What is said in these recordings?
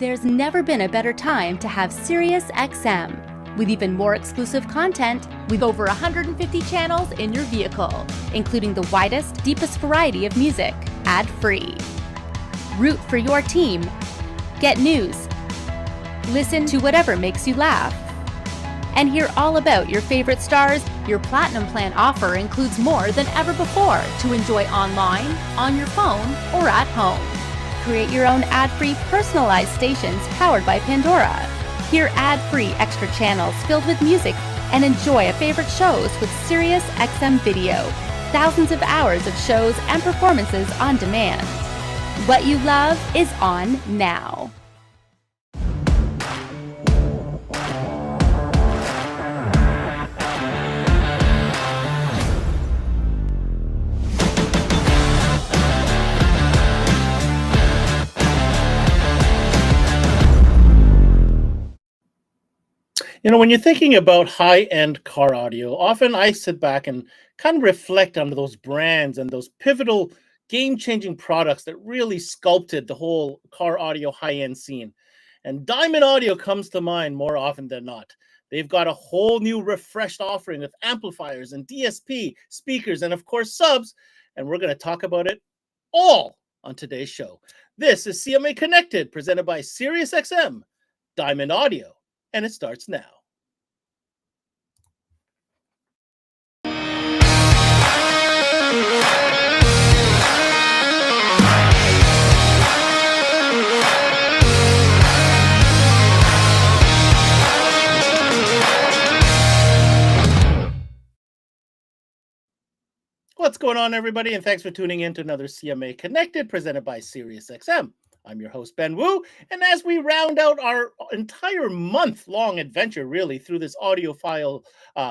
There's never been a better time to have SiriusXM. With even more exclusive content, with over 150 channels in your vehicle, including the widest, deepest variety of music, ad-free. Root for your team. Get news. Listen to whatever makes you laugh. And hear all about your favorite stars. Your Platinum Plan offer includes more than ever before to enjoy online, on your phone, or at home. Create your own ad-free personalized stations powered by Pandora. Hear ad-free extra channels filled with music and enjoy a favorite shows with SiriusXM Video. Thousands of hours of shows and performances on demand. What you love is on now. You know, when you're thinking about high-end car audio, often I sit back and kind of reflect on those brands and those pivotal, game-changing products that really sculpted the whole car audio high-end scene. And Diamond Audio comes to mind more often than not. They've got a whole new refreshed offering with amplifiers and DSP, speakers, and of course subs. And we're going to talk about it all on today's show. This is CMA Connected, presented by SiriusXM, Diamond Audio. And it starts now. What's going on, everybody? And thanks for tuning in to another CMA Connected, presented by SiriusXM. I'm your host, Ben Wu, and as we round out our entire month-long adventure, really, through this audiophile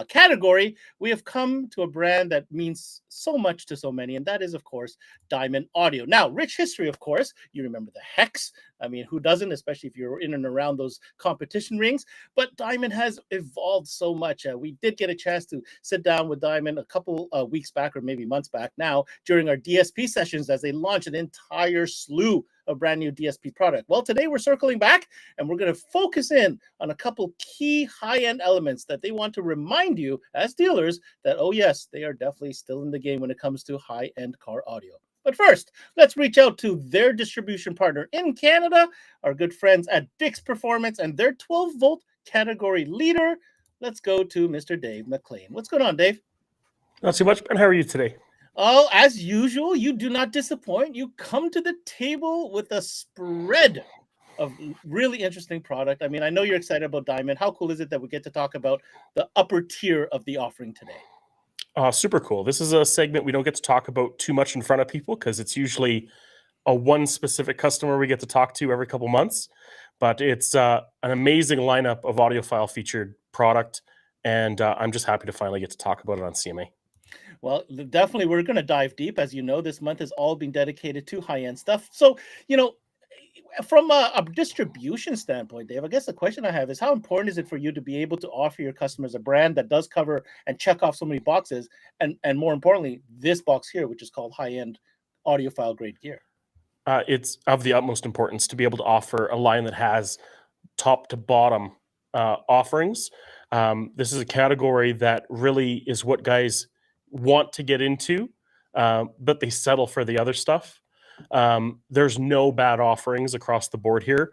category, we have come to a brand that means so much to so many, and that is, of course, Diamond Audio. Now, rich history, of course. You remember the Hex. I mean, who doesn't, especially if you're in and around those competition rings? But Diamond has evolved so much. We did get a chance to sit down with Diamond a couple weeks back, or maybe months back now, during our DSP sessions as they launched an entire slew of brand new DSP product. Well, today we're circling back and we're going to focus in on a couple key high-end elements that they want to remind you as dealers that, oh yes, they are definitely still in the game when it comes to high-end car audio. But first, let's reach out to their distribution partner in Canada, our good friends at Dix Performance and their 12-volt category leader. Let's go to Mr. Dave McLean. What's going on, Dave? Not too much, Ben. How are you today? Oh, as usual, you do not disappoint. You come to the table with a spread of really interesting product. I mean, I know you're excited about Diamond. How cool is it that we get to talk about the upper tier of the offering today? Super cool. This is a segment we don't get to talk about too much in front of people because it's usually a one specific customer we get to talk to every couple months. But it's an amazing lineup of audiophile featured product, and I'm just happy to finally get to talk about it on CMA. Well, definitely, we're going to dive deep. As you know, this month has all been dedicated to high-end stuff. So, you know, from a distribution standpoint, Dave, I guess the question I have is how important is it for you to be able to offer your customers a brand that does cover and check off so many boxes, and more importantly, this box here, which is called high-end audiophile grade gear? It's of the utmost importance to be able to offer a line that has top to bottom offerings. This is a category that really is what guys want to get into, but they settle for the other stuff. There's no bad offerings across the board here,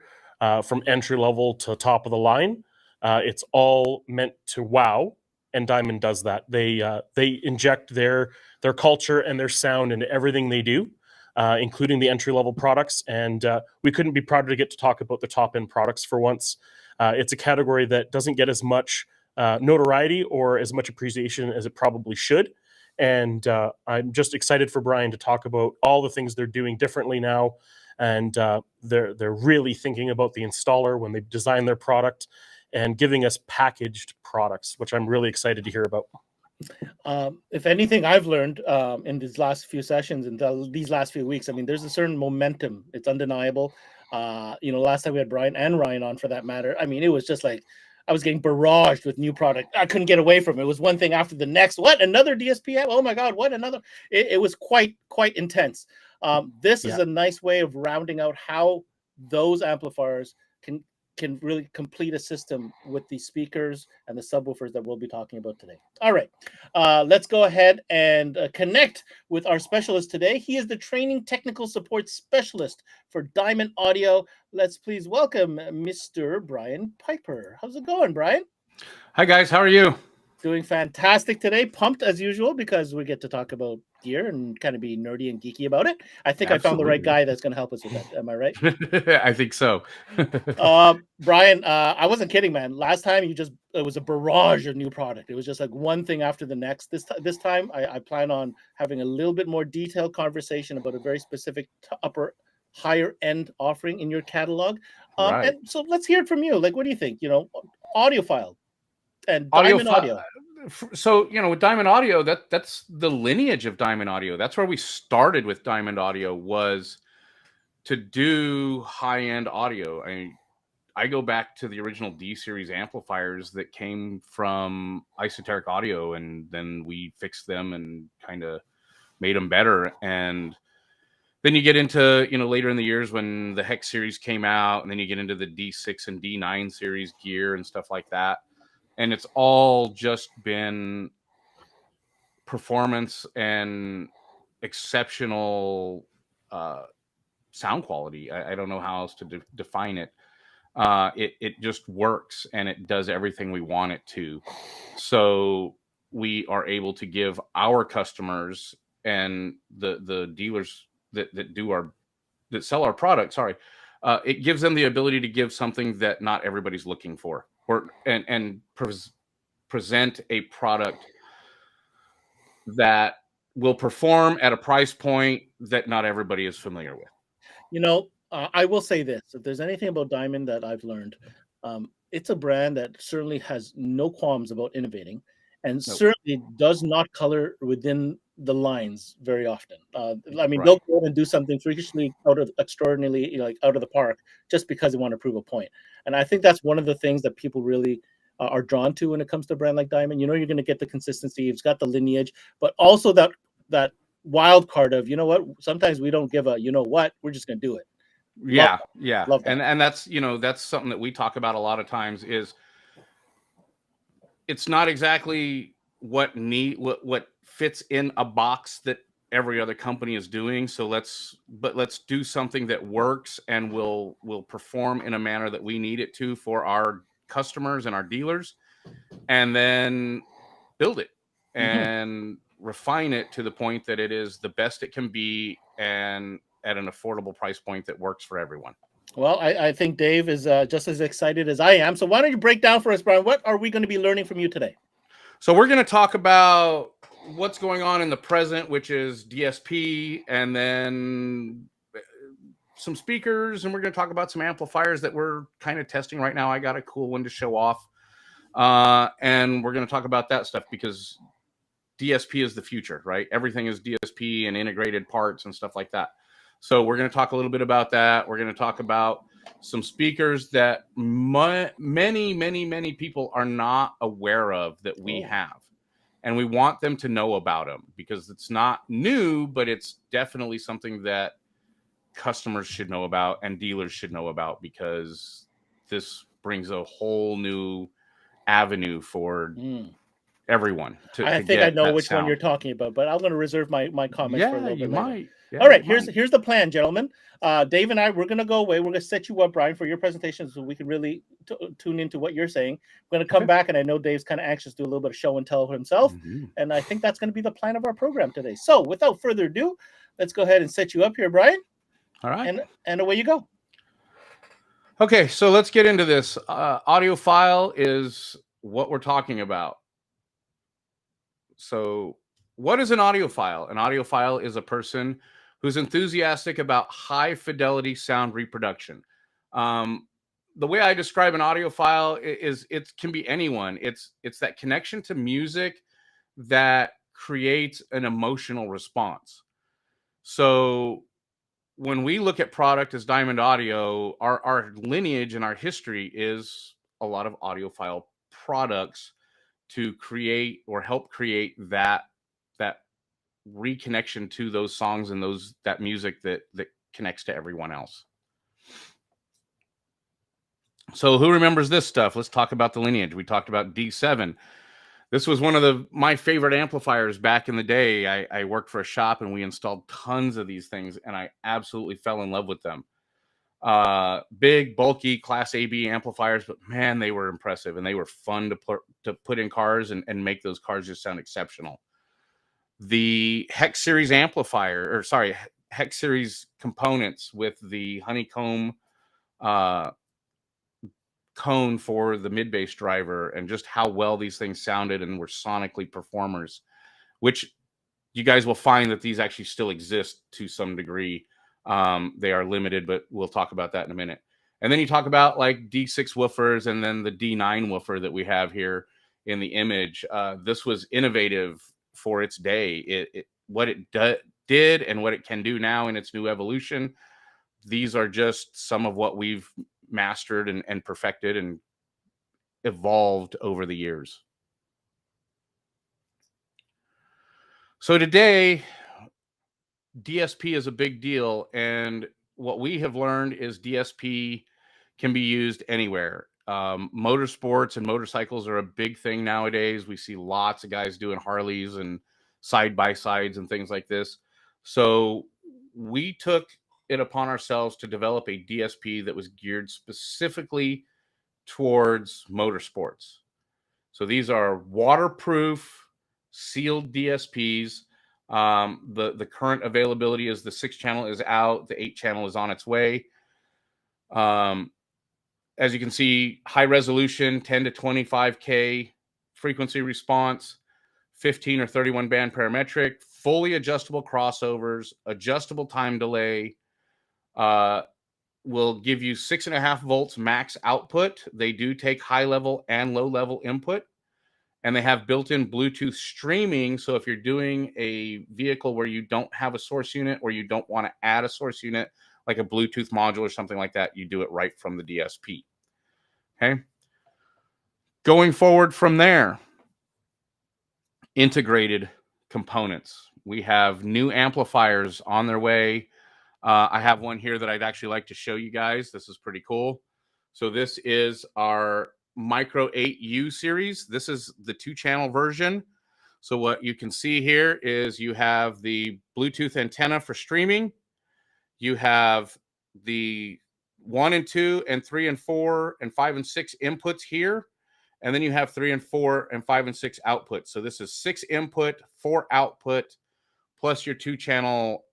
from entry level to top of the line. It's all meant to wow, and Diamond does that. They inject their culture and their sound into everything they do, including the entry level products. And we couldn't be prouder to get to talk about the top end products for once. It's a category that doesn't get as much notoriety or as much appreciation as it probably should. And I'm just excited for Bryan to talk about all the things they're doing differently now. And they're really thinking about the installer when they design their product and giving us packaged products, which I'm really excited to hear about. If anything I've learned in these last few sessions and these last few weeks, I mean, there's a certain momentum. It's undeniable. You know, last time we had Bryan and Ryan on, for that matter, I mean, it was just like I was getting barraged with new product. I couldn't get away from it. It was one thing after the next. What, another DSP? Oh my God, what another? It was quite intense. This is a nice way of rounding out how those amplifiers can really complete a system with the speakers and the subwoofers that we'll be talking about today. All right, let's go ahead and connect with our specialist today. He is the training technical support specialist for Diamond Audio. Let's please welcome Mr. Bryan Piper. How's it going, Bryan? Hi, guys. How are you? Doing fantastic today. Pumped as usual because we get to talk about gear and kind of be nerdy and geeky about it. I think I found the right guy that's going to help us with that. Am I right? I think so. Bryan, I wasn't kidding, man. Last time it was a barrage of new product. It was just like one thing after the next. This time I plan on having a little bit more detailed conversation about a very specific higher end offering in your catalog. Right. And so let's hear it from you. Like, what do you think? Audiophile and Diamond Audio. So, with Diamond Audio, that's the lineage of Diamond Audio. That's where we started with Diamond Audio, was to do high-end audio. I go back to the original D-series amplifiers that came from Esoteric Audio, and then we fixed them and kind of made them better. And then you get into, later in the years when the Hex series came out, and then you get into the D6 and D9 series gear and stuff like that. And it's all just been performance and exceptional sound quality. I don't know how else to define it. It just works, and it does everything we want it to. So we are able to give our customers and the dealers that sell our product, it gives them the ability to give something that not everybody's looking for, and present a product that will perform at a price point that not everybody is familiar with. I will say this: if there's anything about Diamond that I've learned, it's a brand that certainly has no qualms about innovating, and certainly does not color within the lines very often. They'll go and do something freakishly extraordinarily, out of the park, just because they want to prove a point. And I think that's one of the things that people really are drawn to when it comes to a brand like Diamond. You're going to get the consistency. It's got the lineage, but also that wild card of, sometimes we don't give a, we're just going to do it. Yeah. And that's something that we talk about a lot of times. Is it's not exactly what fits in a box that every other company is doing. So let's do something that works and will perform in a manner that we need it to for our customers and our dealers, and then build it and refine it to the point that it is the best it can be, and at an affordable price point that works for everyone. Well, I think Dave is just as excited as I am. So why don't you break down for us, Bryan? What are we going to be learning from you today? So we're going to talk about what's going on in the present, which is DSP, and then some speakers, and we're going to talk about some amplifiers that we're kind of testing right now. I got a cool one to show off. And we're going to talk about that stuff because DSP is the future, right? Everything is DSP and integrated parts and stuff like that. So we're going to talk a little bit about that. We're going to talk about some speakers that many people are not aware of that we have. And we want them to know about them because it's not new, but it's definitely something that customers should know about and dealers should know about, because this brings a whole new avenue for everyone. I think I know which one you're talking about, but I'm going to reserve my comments for a little bit later. Yeah, all right, here's the plan, gentlemen. Dave and I, we're going to go away. We're going to set you up, Bryan, for your presentation so we can really tune into what you're saying. We're going to come back, and I know Dave's kind of anxious to do a little bit of show and tell himself, and I think that's going to be the plan of our program today. So without further ado, let's go ahead and set you up here, Bryan. All right. And away you go. Okay, so let's get into this. Audiophile is what we're talking about. So what is an audiophile? An audiophile is a person who's enthusiastic about high fidelity sound reproduction. The way I describe an audiophile is it can be anyone. It's that connection to music that creates an emotional response. So when we look at product as Diamond Audio, our lineage and our history is a lot of audiophile products to create or help create that reconnection to those songs and that music that connects to everyone else. So who remembers this stuff? Let's talk about the lineage. We talked about D7. This was one of my favorite amplifiers back in the day. I worked for a shop and we installed tons of these things, and I absolutely fell in love with them. Big, bulky Class AB amplifiers, but man, they were impressive, and they were fun to put in cars and make those cars just sound exceptional. The Hex Series amplifier, or sorry, Hex Series components with the honeycomb cone for the mid bass driver, and just how well these things sounded and were sonically performers, which you guys will find that these actually still exist to some degree. They are limited, but we'll talk about that in a minute. And then you talk about like D6 woofers, and then the D9 woofer that we have here in the image. This was innovative for its day. What it did and what it can do now in its new evolution. These are just some of what we've mastered and perfected and evolved over the years. So today, DSP is a big deal, and what we have learned is DSP can be used anywhere. Motorsports and motorcycles are a big thing nowadays. We see lots of guys doing Harleys and side-by-sides and things like this. So we took it upon ourselves to develop a DSP that was geared specifically towards motorsports. So these are waterproof, sealed DSPs. The current availability is the 6-channel is out, the 8-channel is on its way. As you can see, high resolution, 10 to 25K frequency response, 15 or 31 band parametric, fully adjustable crossovers, adjustable time delay, will give you 6.5 volts max output. They do take high level and low level input, and they have built-in Bluetooth streaming. So if you're doing a vehicle where you don't have a source unit, or you don't want to add a source unit, like a Bluetooth module or something like that, you do it right from the DSP. Okay. Going forward from there, integrated components. We have new amplifiers on their way. I have one here that I'd actually like to show you guys. This is pretty cool. So this is our Micro 8U series. This is the 2-channel version. So what you can see here is you have the Bluetooth antenna for streaming. You have the 1 and 2 and 3 and 4 and 5 and 6 inputs here. And then you have 3 and 4 and 5 and 6 outputs. So this is 6 input, 4 output, plus your 2-channel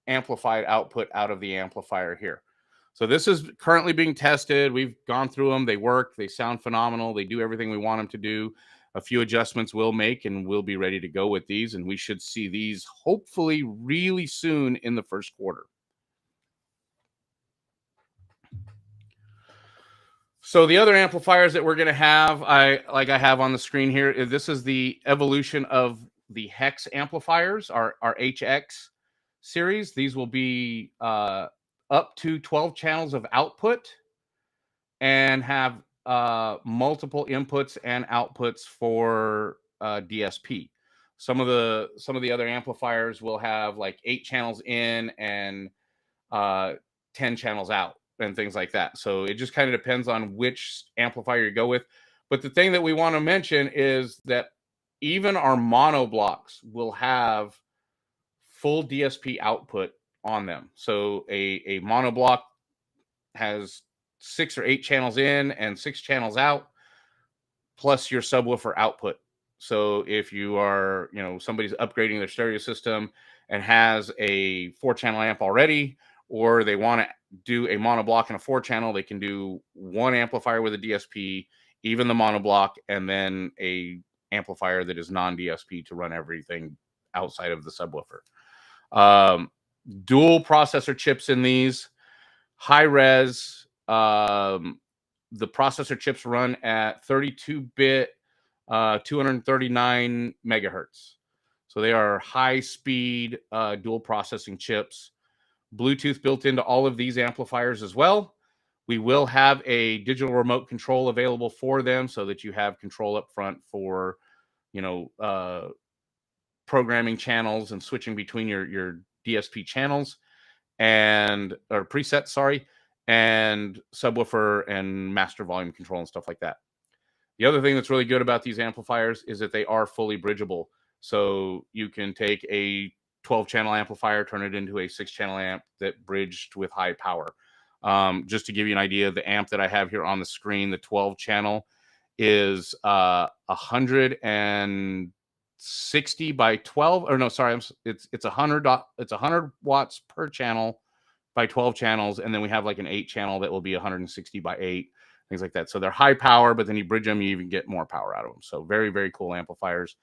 amplified output out of the amplifier here. So this is currently being tested. We've gone through them. They work. They sound phenomenal. They do everything we want them to do. A few adjustments we'll make, and we'll be ready to go with these. And we should see these hopefully really soon in the first quarter. So the other amplifiers that we're going to have, I have on the screen here, this is the evolution of the Hex amplifiers, our HX series. These will be up to 12 channels of output and have multiple inputs and outputs for DSP. Some of the other amplifiers will have like 8 channels in and 10 channels out and things like that. So it just kind of depends on which amplifier you go with. But the thing that we want to mention is that even our mono blocks will have full DSP output on them. So a mono block has 6 or 8 channels in and 6 channels out, plus your subwoofer output. So if you are, somebody's upgrading their stereo system and has a 4-channel amp already, or they want to do a mono block and a 4-channel, they can do one amplifier with a DSP, even the mono block, and then a amplifier that is non-DSP to run everything outside of the subwoofer. Dual processor chips in these, high res. The processor chips run at 32-bit, 239 megahertz. So they are high-speed dual processing chips. Bluetooth built into all of these amplifiers as well. We will have a digital remote control available for them so that you have control up front for, programming channels and switching between your DSP channels or presets, sorry. and subwoofer and master volume control and stuff like that. The other thing that's really good about these amplifiers is that they are fully bridgeable. So you can take a 12-channel amplifier, turn it into a 6-channel amp that bridged with high power. Just to give you an idea, the amp that I have here on the screen, the 12-channel, is 160 by 12. Or no, sorry, it's 100 watts per channel by 12 channels, and then we have like an 8-channel that will be 160 by 8. Things like that. So they're high power, but then you bridge them, you even get more power out of them. So very, very cool amplifiers.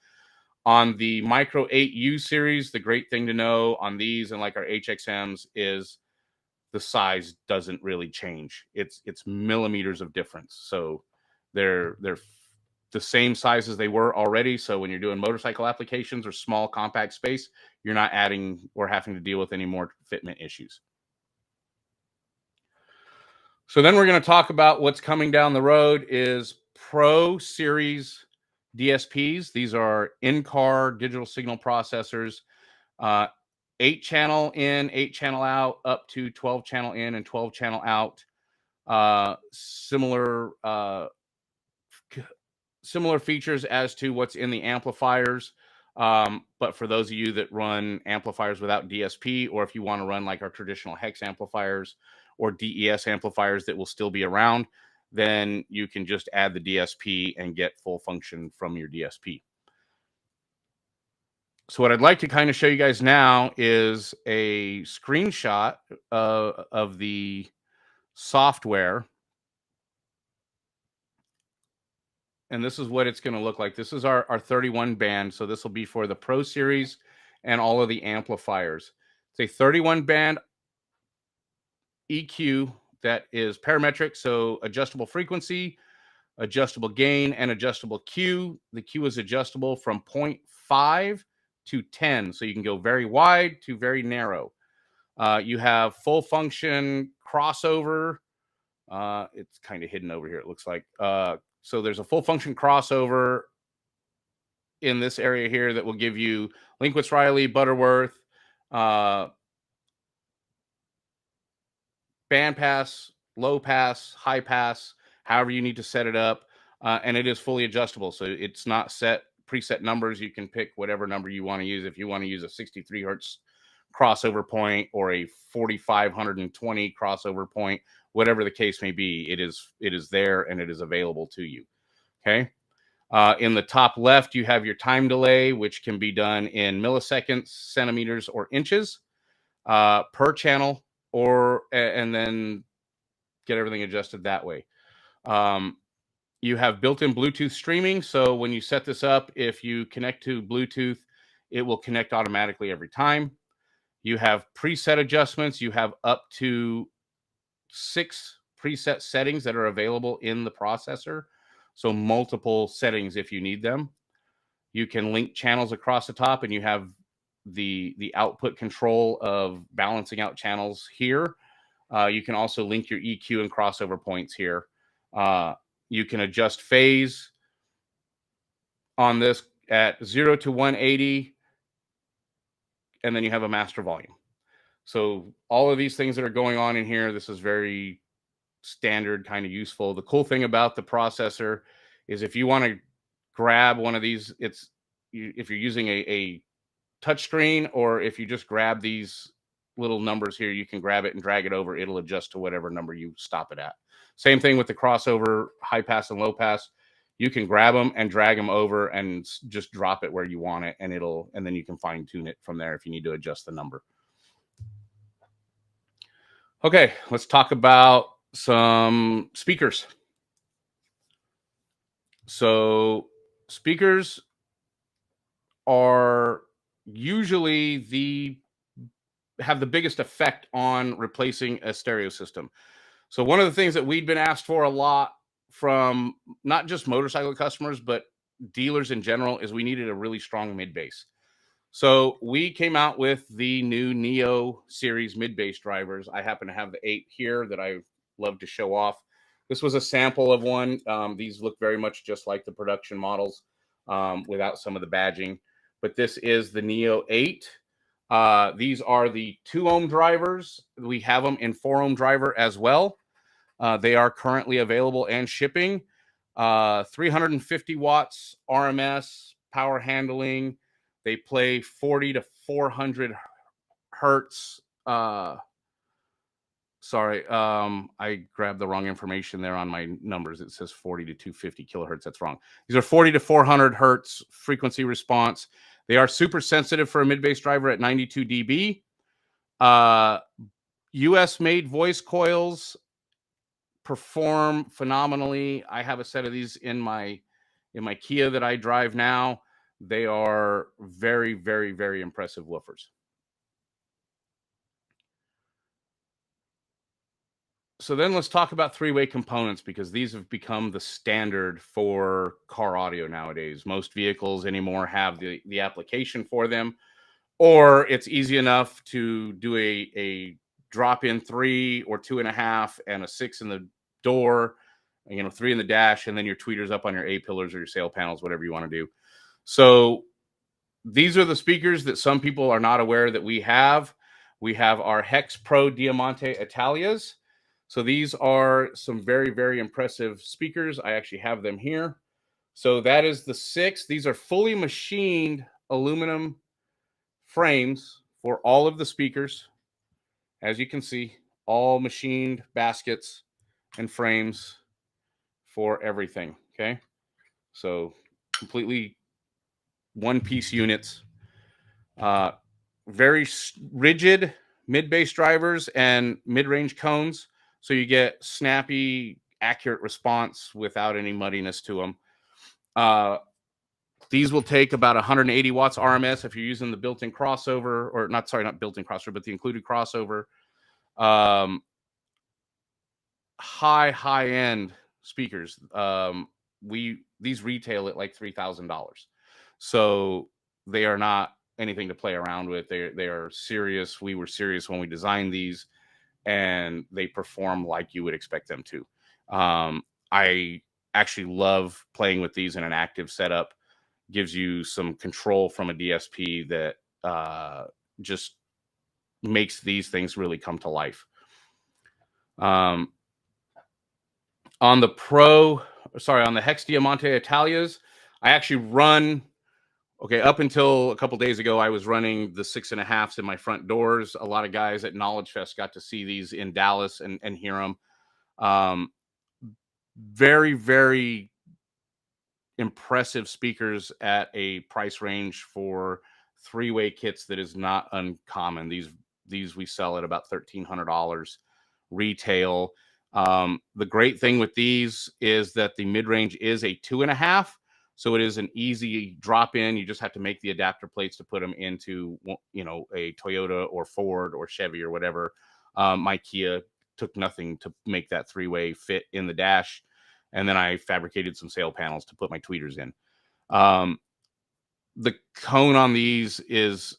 On the Micro 8U series, the great thing to know on these and like our HXMs is the size doesn't really change. It's millimeters of difference. So they're the same size as they were already. So when you're doing motorcycle applications or small compact space, you're not adding or having to deal with any more fitment issues. So then we're going to talk about what's coming down the road is Pro Series DSPs. These are in-car digital signal processors, 8-channel in, 8-channel out, up to 12-channel in and 12-channel out. Similar features as to what's in the amplifiers. But for those of you that run amplifiers without DSP, or if you want to run like our traditional hex amplifiers or DES amplifiers that will still be around, then you can just add the DSP and get full function from your DSP. So what I'd like to kind of show you guys now is a screenshot of the software. And this is what it's going to look like. This is our 31 band. So this will be for the Pro Series and all of the amplifiers. It's a 31 band EQ that is parametric, so adjustable frequency, adjustable gain, and adjustable Q. The Q is adjustable from 0.5 to 10, so you can go very wide to very narrow. You have full function crossover. It's kind of hidden over here, it looks like. So there's a full function crossover in this area here that will give you Linkwitz Riley, Butterworth, band pass, low pass, high pass, however you need to set it up. And it is fully adjustable. So it's not preset numbers. You can pick whatever number you want to use. If you want to use a 63 hertz crossover point or a 4520 crossover point, whatever the case may be, it is there and it is available to you. Okay. In the top left, you have your time delay, which can be done in milliseconds, centimeters, or inches per channel, and then get everything adjusted that way. You have built-in Bluetooth streaming. So when you set this up, if you connect to Bluetooth, it will connect automatically every time. You have preset adjustments. You have up to 6 preset settings that are available in the processor. So multiple settings if you need them. You can link channels across the top, and you have the output control of balancing out channels here. You can also link your EQ and crossover points here. You can adjust phase on this at 0 to 180, and then you have a master volume. So all of these things that are going on in here, this is very standard, kind of useful. The cool thing about the processor is if you want to grab one of these, if you're using a touch screen, or if you just grab these little numbers here, you can grab it and drag it over. It'll adjust to whatever number you stop it at. Same thing with the crossover, high pass and low pass. You can grab them and drag them over and just drop it where you want it, and then you can fine tune it from there if you need to adjust the number. Okay, let's talk about some speakers. So speakers are usually have the biggest effect on replacing a stereo system. So one of the things that we'd been asked for a lot from not just motorcycle customers, but dealers in general, is we needed a really strong mid bass. So we came out with the new Neo series mid bass drivers. I happen to have the 8 here that I love to show off. This was a sample of one. These look very much just like the production models without some of the badging. But this is the Neo 8. These are the 2 ohm drivers. We have them in 4 ohm driver as well. They are currently available and shipping. 350 watts RMS power handling. They play 40 to 400 hertz. Sorry, I grabbed the wrong information there on my numbers. It says 40 to 250 kilohertz. That's wrong. These are 40 to 400 hertz frequency response. They are super sensitive for a mid-bass driver at 92 dB. US made voice coils perform phenomenally. I have a set of these in my Kia that I drive now. They are very, very, very impressive woofers. So then let's talk about three-way components, because these have become the standard for car audio nowadays. Most vehicles anymore have the application for them, or it's easy enough to do a drop-in 3 or 2.5 and a 6 in the door, 3 in the dash, and then your tweeters up on your A-pillars or your sail panels, whatever you want to do. So these are the speakers that some people are not aware that we have. We have our Hex Pro Diamante Italias. So these are some very, very impressive speakers. I actually have them here. So that is the 6. These are fully machined aluminum frames for all of the speakers. As you can see, all machined baskets and frames for everything. Okay. So completely one-piece units. Very rigid mid-bass drivers and mid-range cones. So you get snappy, accurate response without any muddiness to them. These will take about 180 watts RMS if you're using the built-in crossover, or not built-in crossover, but the included crossover. High-end speakers. These retail at like $3,000. So they are not anything to play around with. They are serious. We were serious when we designed these, and they perform like you would expect them to. I actually love playing with these in an active setup. Gives you some control from a DSP that just makes these things really come to life. On the Hex Diamante Italias, I actually run. Okay, up until a couple days ago, I was running the 6.5s in my front doors. A lot of guys at Knowledge Fest got to see these in Dallas and hear them. Very, very impressive speakers at a price range for three-way kits that is not uncommon. These we sell at about $1,300 retail. The great thing with these is that the mid-range is a 2.5. So it is an easy drop in. You just have to make the adapter plates to put them into, a Toyota or Ford or Chevy or whatever. My Kia took nothing to make that three-way fit in the dash. And then I fabricated some sail panels to put my tweeters in. The cone on these is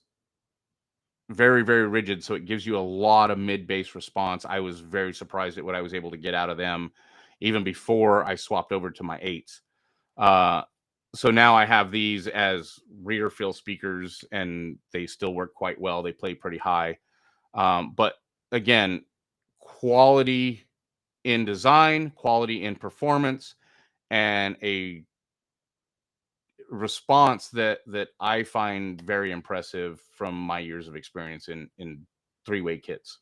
very, very rigid. So it gives you a lot of mid-bass response. I was very surprised at what I was able to get out of them, even before I swapped over to my 8s. So now I have these as rear fill speakers, and they still work quite well. They play pretty high. But again, quality in design, quality in performance, and a response that I find very impressive from my years of experience in three-way kits.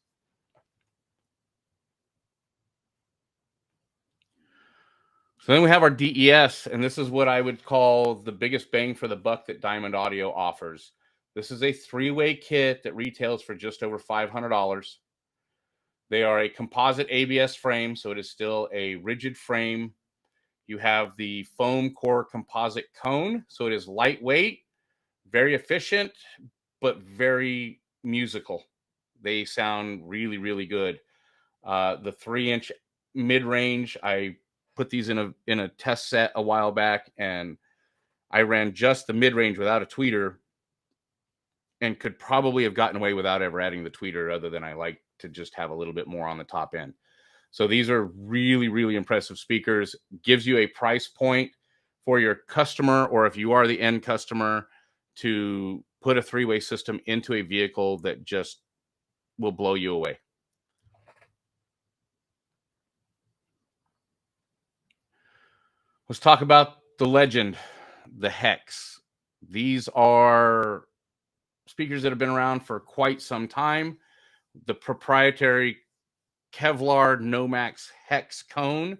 So then we have our DES, and this is what I would call the biggest bang for the buck that Diamond Audio offers. This is a three-way kit that retails for just over $500. They are a composite ABS frame, so it is still a rigid frame. You have the foam core composite cone, so it is lightweight, very efficient, but very musical. They sound really, really good. The 3-inch mid-range, I put these in a test set a while back, and I ran just the mid-range without a tweeter, and could probably have gotten away without ever adding the tweeter, other than I like to just have a little bit more on the top end. So these are really, really impressive speakers. Gives you a price point for your customer, or if you are the end customer, to put a three-way system into a vehicle that just will blow you away. Let's talk about the legend, the Hex. These are speakers that have been around for quite some time. The proprietary Kevlar Nomax Hex cone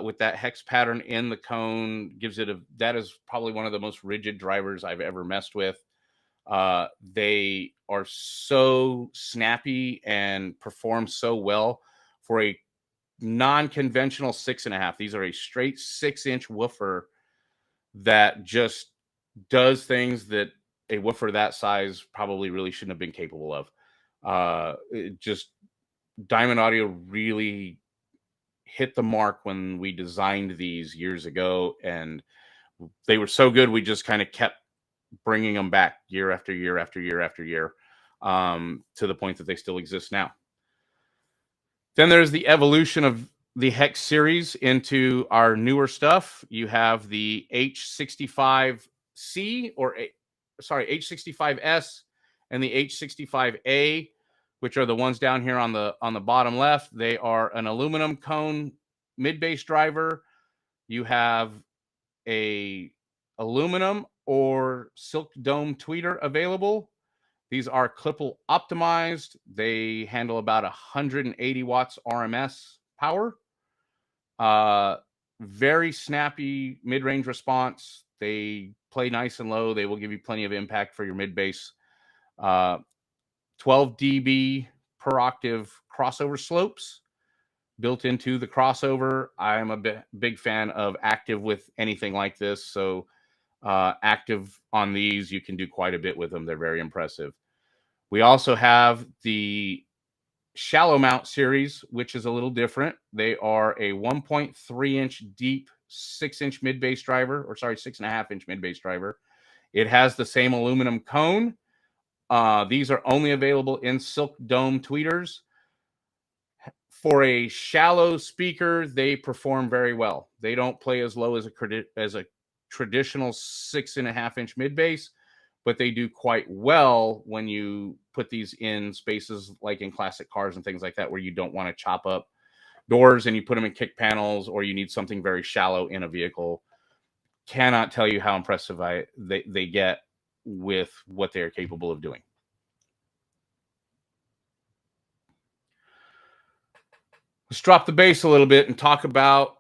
with that hex pattern in the cone gives it that is probably one of the most rigid drivers I've ever messed with. They are so snappy and perform so well for a non-conventional 6.5. These are a straight 6-inch woofer that just does things that a woofer that size probably really shouldn't have been capable of. Diamond Audio really hit the mark when we designed these years ago, and they were so good we just kind of kept bringing them back year after year after year after year, to the point that they still exist now. Then there's the evolution of the Hex series into our newer stuff. You have the H65C H65S and the H65A, which are the ones down here on the bottom left. They are an aluminum cone mid-bass driver. You have a aluminum or silk dome tweeter available. These are Klippel optimized. They handle about 180 watts RMS power. Very snappy mid-range response. They play nice and low. They will give you plenty of impact for your mid-bass. 12 dB per octave crossover slopes built into the crossover. I am a big fan of active with anything like this. So active on these, you can do quite a bit with them. They're very impressive. We also have the shallow mount series, which is a little different. They are a 1.3-inch deep 6-inch mid-bass driver, or sorry, 6.5-inch mid-bass driver. It has the same aluminum cone. These are only available in silk dome tweeters. For a shallow speaker, they perform very well. They don't play as low as a traditional 6.5-inch mid-bass, but they do quite well when you put these in spaces like in classic cars and things like that, where you don't want to chop up doors and you put them in kick panels, or you need something very shallow in a vehicle. Cannot tell you how impressive they get with what they are capable of doing. Let's drop the bass a little bit and talk about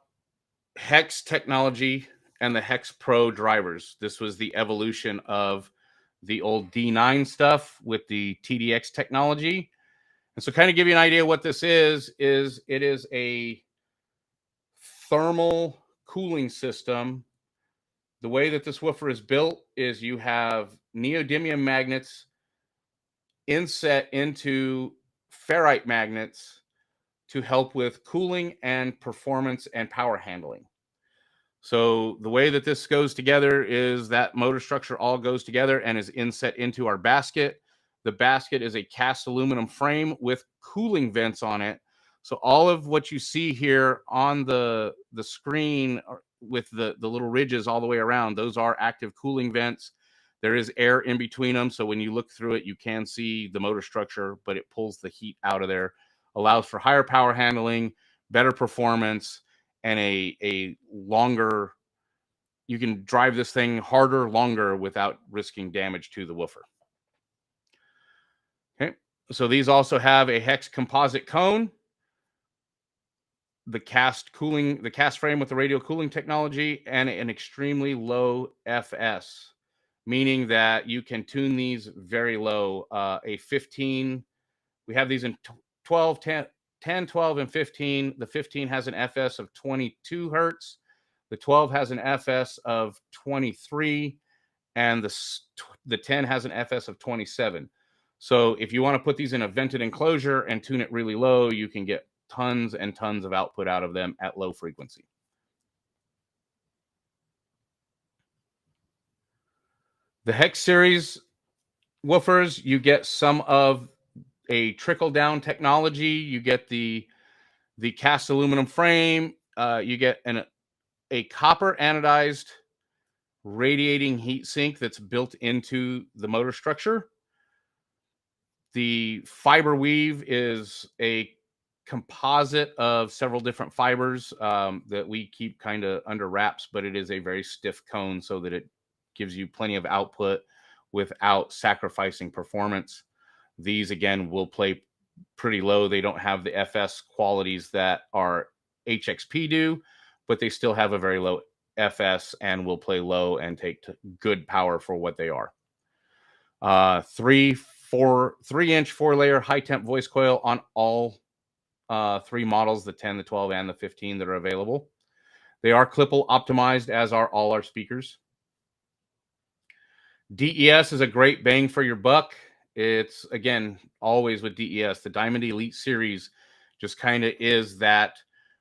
Hex technology and the Hex Pro drivers. This was the evolution of the old D9 stuff with the TDX technology. And so kind of give you an idea what this is it is a thermal cooling system. The way that this woofer is built is you have neodymium magnets inset into ferrite magnets to help with cooling and performance and power handling. So the way that this goes together is that motor structure all goes together and is inset into our basket. The basket is a cast aluminum frame with cooling vents on it. So all of what you see here on the screen with the little ridges all the way around, those are active cooling vents. There is air in between them. So when you look through it, you can see the motor structure, but it pulls the heat out of there, allows for higher power handling, better performance, and a longer, you can drive this thing harder, longer without risking damage to the woofer. Okay, so these also have a Hex composite cone, the cast frame with the radial cooling technology, and an extremely low FS, meaning that you can tune these very low. A 15, we have these in 12, 10, 12, and 15. The 15 has an FS of 22 hertz. The 12 has an FS of 23, and the 10 has an FS of 27. So if you want to put these in a vented enclosure and tune it really low, you can get tons and tons of output out of them at low frequency. The Hex series woofers, you get some of a trickle-down technology. You get the cast aluminum frame. You get a copper anodized radiating heat sink that's built into the motor structure. The fiber weave is a composite of several different fibers that we keep kind of under wraps, but it is a very stiff cone so that it gives you plenty of output without sacrificing performance. These, again, will play pretty low. They don't have the FS qualities that our HXP do, but they still have a very low FS and will play low and take good power for what they are. 3-inch 4-layer high temp voice coil on all 3 models, the 10, the 12, and the 15 that are available. They are Klippel optimized, as are all our speakers. DES is a great bang for your buck. It's, again, always with DES. The Diamond Elite series just kind of is that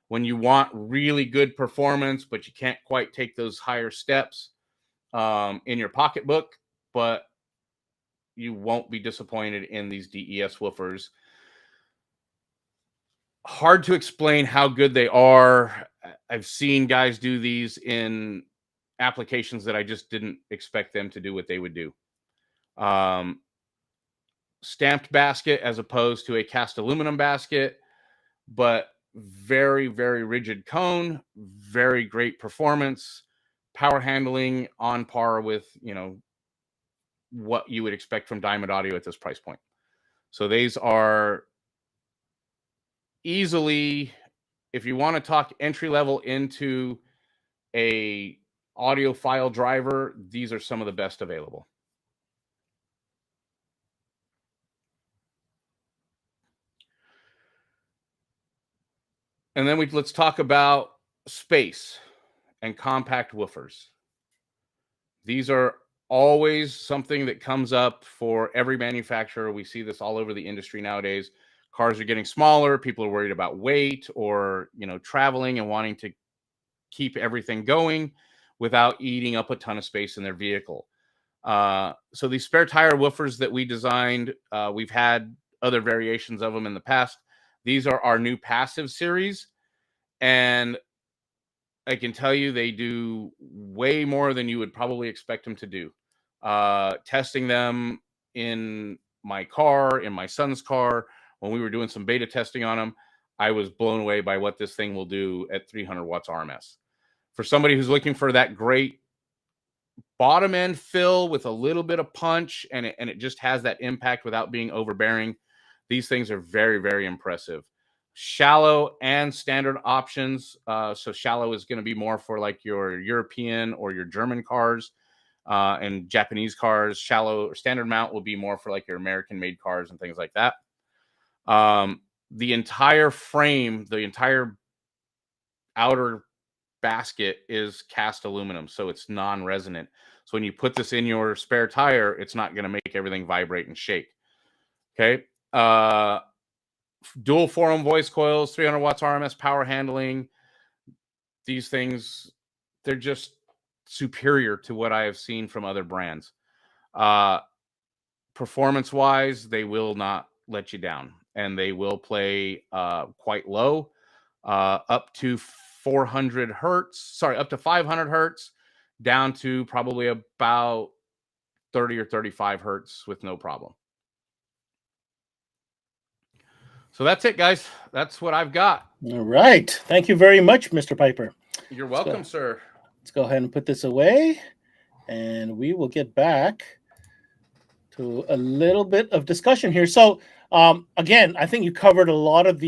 when you want really good performance, but you can't quite take those higher steps in your pocketbook, but you won't be disappointed in these DES woofers. Hard to explain how good they are. I've seen guys do these in applications that I just didn't expect them to do what they would do. Stamped basket as opposed to a cast aluminum basket, but very, very rigid cone, very great performance, power handling on par with, what you would expect from Diamond Audio at this price point. So these are easily, if you want to talk entry level into a audiophile driver, these are some of the best available. And then let's talk about space and compact woofers. These are always something that comes up for every manufacturer. We see this all over the industry nowadays. Cars are getting smaller. People are worried about weight or, traveling and wanting to keep everything going without eating up a ton of space in their vehicle. So these spare tire woofers that we designed, we've had other variations of them in the past. These are our new passive series, and I can tell you they do way more than you would probably expect them to do. Testing them in my car, in my son's car, when we were doing some beta testing on them, I was blown away by what this thing will do at 300 watts RMS. For somebody who's looking for that great bottom end fill with a little bit of punch, and it just has that impact without being overbearing, these things are very, very impressive. Shallow and standard options. So shallow is going to be more for like your European or your German cars and Japanese cars. Shallow or standard mount will be more for like your American made cars and things like that. The entire frame, the entire outer basket is cast aluminum, so it's non-resonant. So when you put this in your spare tire, it's not going to make everything vibrate and shake. Okay. Dual forum voice coils, 300 watts RMS power handling. These things, they're just superior to what I have seen from other brands. Performance-wise, they will not let you down, and they will play quite low, up to 400 hertz. Sorry, up to 500 hertz, down to probably about 30 or 35 hertz with no problem. So that's it, guys. That's what I've got. All right. Thank you very much, Mr. Piper. You're welcome, sir. Let's go ahead and put this away, and we will get back to a little bit of discussion here. So, again, I think you covered a lot of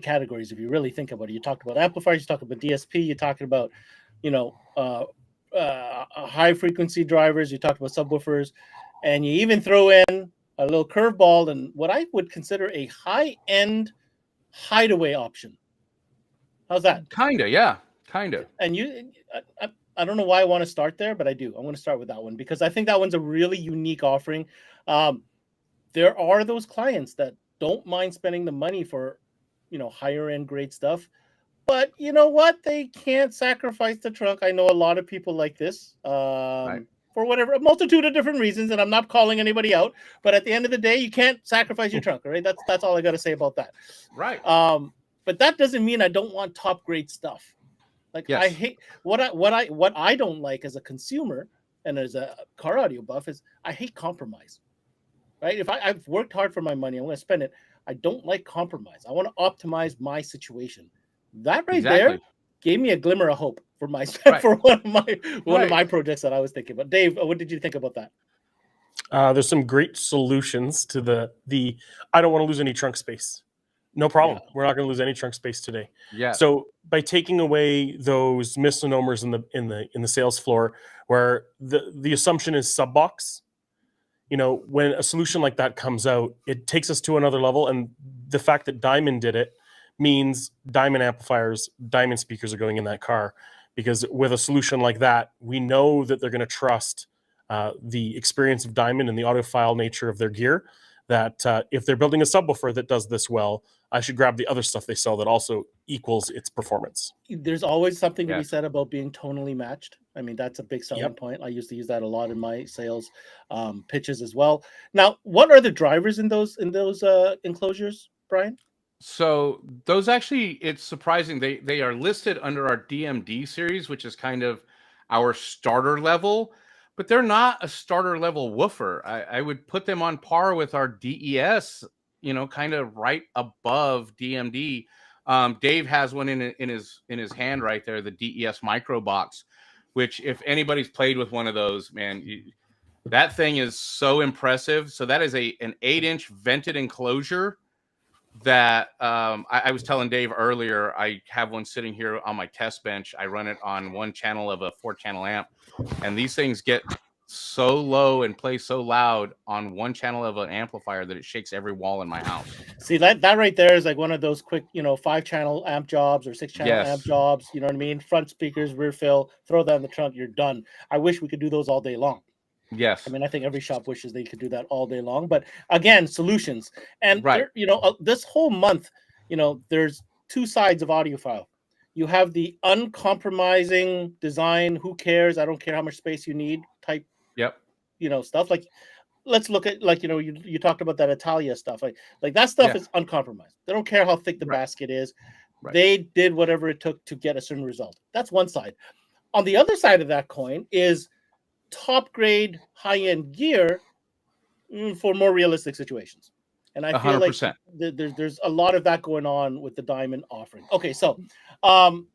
categories if you really think about it. You talked about amplifiers, you talked about DSP, you talked about, high frequency drivers, you talked about subwoofers, and you even throw in a little curveball and what I would consider a high-end hideaway option. How's that? Kinda, yeah. Kinda. And I don't know why I want to start there, but I do. I'm going to start with that one because I think that one's a really unique offering. There are those clients that don't mind spending the money for, higher end great stuff. But you know what? They can't sacrifice the trunk. I know a lot of people like this. Right. For whatever, a multitude of different reasons, and I'm not calling anybody out, but at the end of the day, you can't sacrifice your trunk, all right? That's all I got to say about that. Right. But that doesn't mean I don't want top grade stuff. Like yes. I hate what I don't like as a consumer and as a car audio buff is I hate compromise. Right? If I've worked hard for my money, I'm going to spend it. I don't like compromise. I want to optimize my situation. That right Exactly. there gave me a glimmer of hope for my Right. for one of my Right. projects that I was thinking about. Dave, what did you think about that? There's some great solutions to the I don't want to lose any trunk space. No problem. Yeah. We're not going to lose any trunk space today. Yeah. So by taking away those misnomers in the sales floor, where the assumption is sub box, you know, when a solution like that comes out, it takes us to another level. And the fact that Diamond did it means Diamond amplifiers, Diamond speakers are going in that car, because with a solution like that, we know that they're going to trust the experience of Diamond and the audiophile nature of their gear. That if they're building a subwoofer that does this well, I should grab the other stuff they sell that also equals its performance. There's always something to be Yes. said about being tonally matched. I mean, that's a big selling Yep. point. I used to use that a lot in my sales pitches as well. Now, what are the drivers in those enclosures, Brian? So those actually, it's surprising. They are listed under our DMD series, which is kind of our starter level, but they're not a starter level woofer. I would put them on par with our DES, you know, kind of right above DMD. Dave has one in his hand right there, the DES micro box, which if anybody's played with one of those, man, that thing is so impressive. So that is an 8-inch vented enclosure that I was telling Dave earlier. I have one sitting here on my test bench. I run it on one channel of a 4-channel amp, and these things get so low and play so loud on one channel of an amplifier that it shakes every wall in my house. See, that right there is like one of those quick, 5-channel amp jobs or 6-channel Yes. amp jobs. You know what I mean? Front speakers, rear fill, throw that in the trunk, you're done. I wish we could do those all day long. Yes. I mean, I think every shop wishes they could do that all day long. But again, solutions. And, Right. this whole month, there's two sides of Audiophile. You have the uncompromising design, who cares? I don't care how much space you need type, Yep. stuff. Like, let's look at, you talked about that Italia stuff. Like that stuff Yeah. is uncompromised. They don't care how thick the Right. basket is. Right. They did whatever it took to get a certain result. That's one side. On the other side of that coin is top grade high-end gear for more realistic situations. And I feel 100%. like there's a lot of that going on with the Diamond offering. Okay, so don't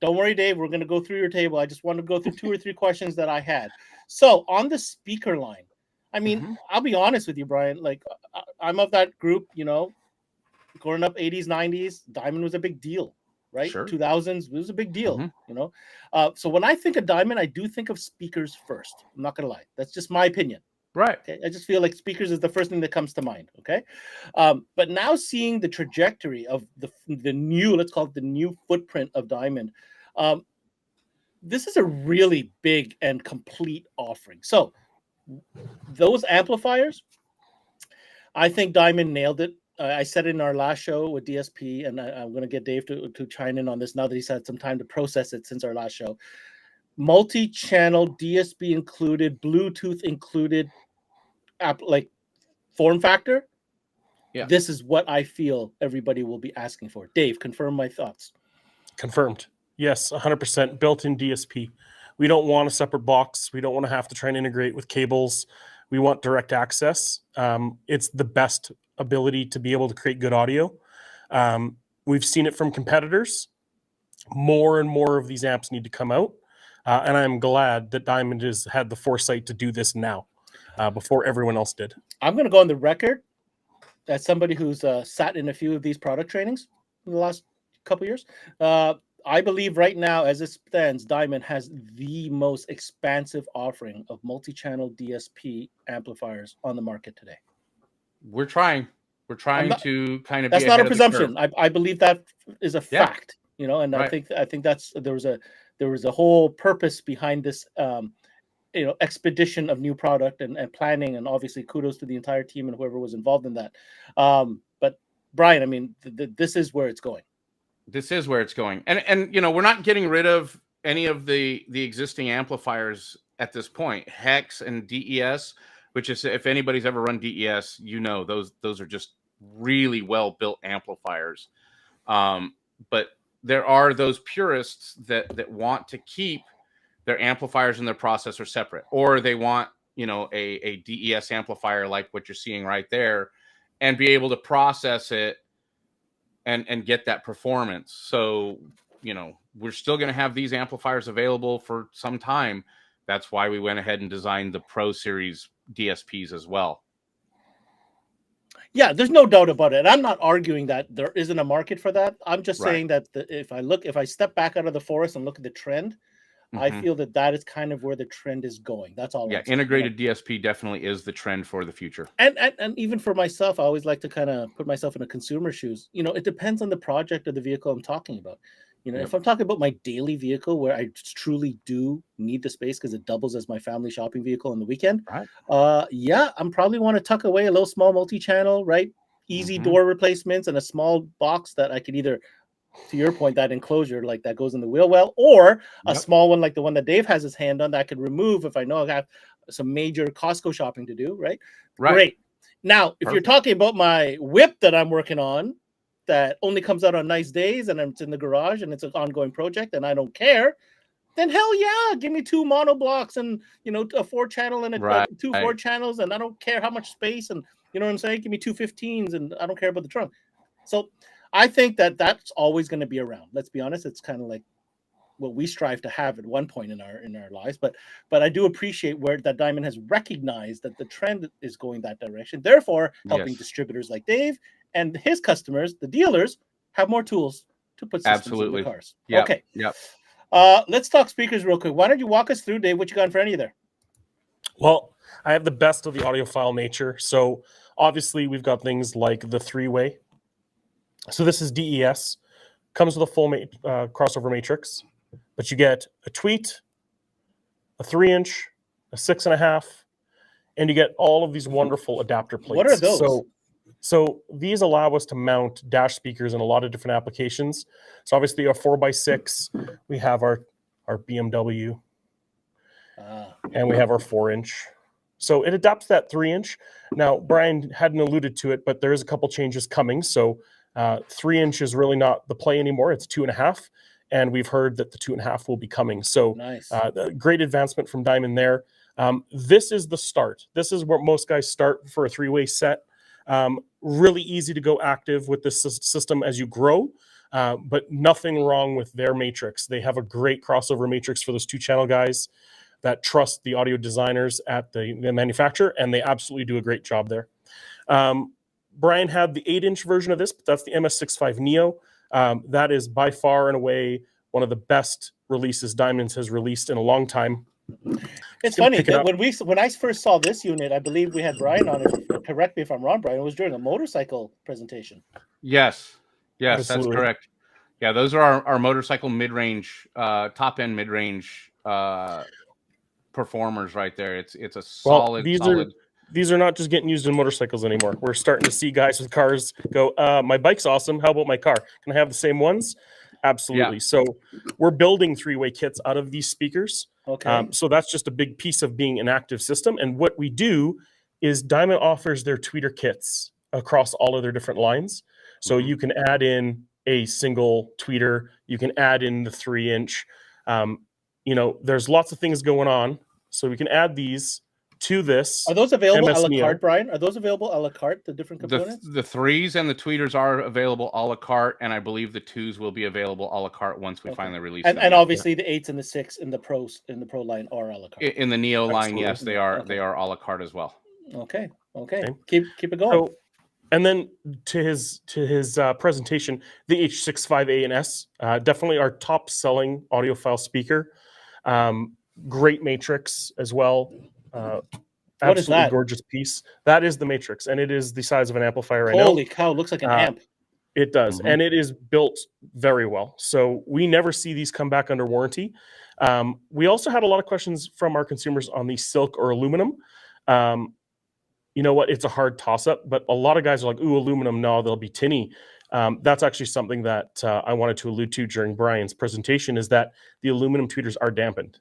worry, Dave, we're going to go through your table. I just want to go through 2 or 3 questions that I had. So on the speaker line, I mean, Mhm. I'll be honest with you, Brian, like I'm of that group, growing up 80s, 90s, Diamond was a big deal. Right? Sure. 2000s, it was a big deal, Mhm. So when I think of Diamond, I do think of speakers first. I'm not gonna lie. That's just my opinion. Right. Okay. I just feel like speakers is the first thing that comes to mind. Okay. But now seeing the trajectory of the new, let's call it the new footprint of Diamond, this is a really big and complete offering. So those amplifiers, I think Diamond nailed it. I said it in our last show with DSP, and I'm going to get Dave to chime in on this now that he's had some time to process it since our last show. Multi-channel, DSP included, Bluetooth included, like form factor. Yeah. This is what I feel everybody will be asking for. Dave, confirm my thoughts. Confirmed. Yes, 100% built-in DSP. We don't want a separate box. We don't want to have to try and integrate with cables. We want direct access. It's the best ability to be able to create good audio. We've seen it from competitors. More and more of these amps need to come out. And I'm glad that Diamond has had the foresight to do this now, before everyone else did. I'm going to go on the record as somebody who's sat in a few of these product trainings in the last couple of years. I believe right now, as it stands, Diamond has the most expansive offering of multi-channel DSP amplifiers on the market today. We're trying to kind of. That's be not ahead a of the presumption. curve. I believe that is a Yeah. fact. And Right. I think that's there was a whole purpose behind this. Expedition of new product and planning, and obviously kudos to the entire team and whoever was involved in that. But Brian, I mean, this is where it's going. This is where it's going, and we're not getting rid of any of the existing amplifiers at this point. Hex and DES, which is, if anybody's ever run DES, those are just really well built amplifiers. But there are those purists that want to keep their amplifiers and their processor separate, or they want a DES amplifier like what you're seeing right there, and be able to process it and get that performance. So, you know, we're still going to have these amplifiers available for some time. That's why we went ahead and designed the Pro Series DSPs as well. Yeah, there's no doubt about it. I'm not arguing that there isn't a market for that. I'm just Right. saying that if I step back out of the forest and look at the trend, I feel that is kind of where the trend is going. That's all. Yeah, I'm saying. integrated DSP definitely is the trend for the future. And even for myself, I always like to kind of put myself in a consumer shoes. You know, it depends on the project or the vehicle I'm talking about. You know, if I'm talking about my daily vehicle where I truly do need the space because it doubles as my family shopping vehicle on the weekend, Right. yeah, I'm probably want to tuck away a little small multi-channel, right? Easy door replacements and a small box that I could either, to your point, that enclosure like that goes in the wheel well, or a small one like the one that Dave has his hand on that I could remove if I know I have some major Costco shopping to do, right? Great. Now, if you're talking about my whip that I'm working on, that only comes out on nice days and it's in the garage and it's an ongoing project and I don't care, then hell yeah, give me 2 mono blocks and, you know, a 4-channel and two 4 channels, and I don't care how much space, and you know what I'm saying? Give me 2 15s and I don't care about the trunk. So I think that that's always going to be around. Let's be honest, it's kind of like what we strive to have at one point in our lives. But I do appreciate where that Diamond has recognized that the trend is going that direction, therefore helping distributors like Dave and his customers, the dealers, have more tools to put systems in the cars. Okay. Yep. Let's talk speakers real quick. Why don't you walk us through, Dave, what you got in front of you there? Well, I have the best of the audiophile nature. So obviously we've got things like the 3-way. So this is DES, comes with a full crossover matrix, but you get a tweet, a 3-inch, a 6.5, and you get all of these wonderful adapter plates. What are those? So these allow us to mount dash speakers in a lot of different applications. So obviously our 4x6, we have our BMW, and we have our 4-inch. So it adapts that 3-inch. Now, Brian hadn't alluded to it, but there is a couple changes coming. So 3-inch is really not the play anymore. It's 2.5. And we've heard that the 2.5 will be coming. So nice. Great advancement from Diamond there. This is the start. This is where most guys start for a 3-way set. Really easy to go active with this system as you grow, but nothing wrong with their matrix. They have a great crossover matrix for those 2-channel guys that trust the audio designers at the manufacturer, and they absolutely do a great job there. Brian had the 8-inch version of this, but that's the MS65 Neo. That is by far and away one of the best releases Diamonds has released in a long time. It's funny that when I first saw this unit, I believe we had Brian on it. Correct me if I'm wrong, Brian. It was during a motorcycle presentation. Yes, Absolutely. That's correct. Yeah, those are our motorcycle mid-range, top-end mid-range performers right there. It's a solid. These are not just getting used in motorcycles anymore. We're starting to see guys with cars go, my bike's awesome. How about my car? Can I have the same ones? Absolutely. Yeah. So we're building 3-way kits out of these speakers. Okay. So that's just a big piece of being an active system. And what we do is Diamond offers their tweeter kits across all of their different lines. So you can add in a single tweeter. You can add in the 3-inch. You know, there's lots of things going on. So we can add these to this. Are those available a la carte, Brian? Are those available a la carte, the different components? The 3s and the tweeters are available a la carte, and I believe the 2s will be available a la carte once we finally release them. And obviously the 8s and the 6 in the Pro line are a la carte. In the Neo line, yes, they are. Okay. They are a la carte as well. Okay. Keep it going. So, and then to his presentation, the H65A and S, definitely our top selling audiophile speaker. Great matrix as well. What is that? Gorgeous piece. That is the matrix, and it is the size of an amplifier right now. Holy cow, looks like an amp. It does, and it is built very well. So we never see these come back under warranty. We also had a lot of questions from our consumers on the silk or aluminum. You know what? It's a hard toss-up, but a lot of guys are like, ooh, aluminum, no, they'll be tinny. That's actually something that I wanted to allude to during Brian's presentation, is that the aluminum tweeters are dampened.